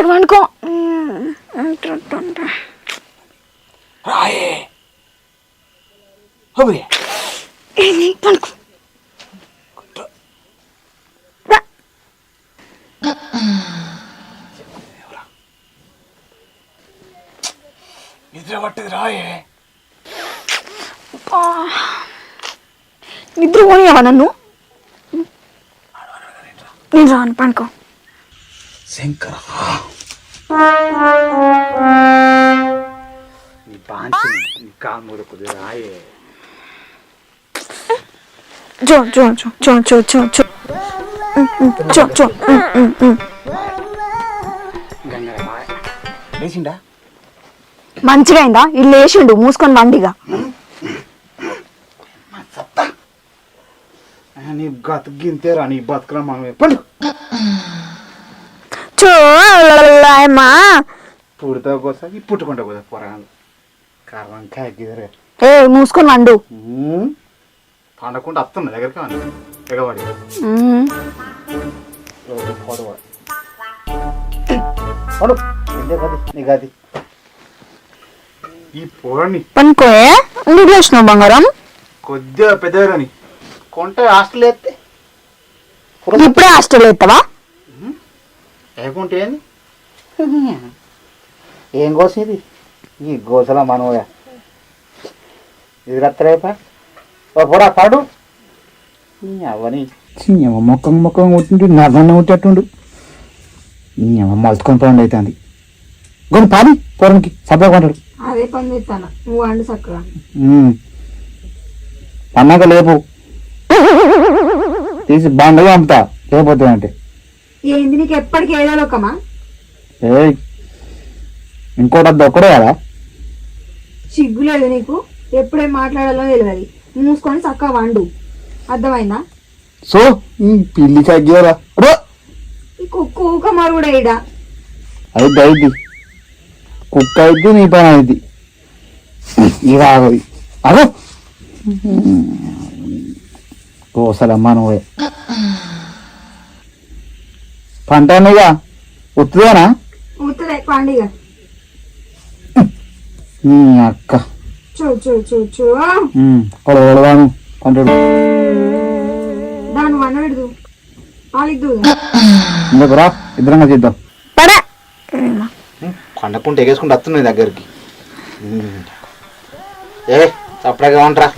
ఇక్కడ వండుకో రాయే పండుకో నిద్ర పట్టేది రాయే నిద్ర పోనీయవా నన్ను నేను రాను పండుకో శంకర కామూర కొద్ది రాయే చో చో చో చో చో చో చో చో చో లేచిండా మంచిగా అయిందా ఇల్లు వేసిండు మూసుకొని వండిగా నీ బతికింతేరా నీ బతుకురా మనమే పండు చూమ్మా పుడతా కోసం పుట్టుకుంటా కదా పొరగాను కారణం కాగిదరే ఏ మూసుకొని వండు పండకుండా వస్తున్నా దగ్గరికి ఎగవాడి గది ఈ పొరని పనుకోయే నీళ్ళు వేసినావు బంగారం కొద్దిగా పెద్దగాని కొంటే హాస్టల్ వేస్తే ఇప్పుడే హాస్టల్ ఎత్తావా లేకుంటే ఏం కోసం ఇది ఈ గోసల మనోగా ఇది రత్తరేపా పొడా పాడు అవని మొక్కం మొక్కం కొట్టిండు నవ్వన్న కొట్టేట్టుండు మలుచుకొని పండు అవుతుంది కొన్ని పాడి పొరంకి సబ్బా కొంటాడు అదే పని చేస్తాను నువ్వు వండు చక్కగా పన్నాక లేపు తీసి బండగా అమ్ముతా లేకపోతే అంటే ఏంది నీకు ఎప్పటికి ఏదాలోకమా ఏ ఇంకోటి అది ఒక్కడే కదా సిగ్గులేదు నీకు ఎప్పుడేం మాట్లాడాలో తెలియదు మూసుకొని చక్కగా వండు అర్థమైందా సో ఈ పిల్లి తగ్గారా ఈ కుక్క ఊక మరుగుడా ఈడ అయితే అయింది కుక్క అయితే నీ పని అయింది ఇక ఆగది అదో కోసలమ్మా నువ్వే పంట అన్నయ్యా ఉత్తుదేనా ఉత్తదే పండిగ అక్క చూ చూ చూ చూ కొడవాను పంటడు దాని వన్న పెడదు పాలిద్దు ఇందుకు రా ఇద్దరంగా చేద్దాం పడా పండకుంటే ఎగేసుకుంటూ వస్తున్నాయి దగ్గరికి ఏ చప్పడాగా ఉంటారా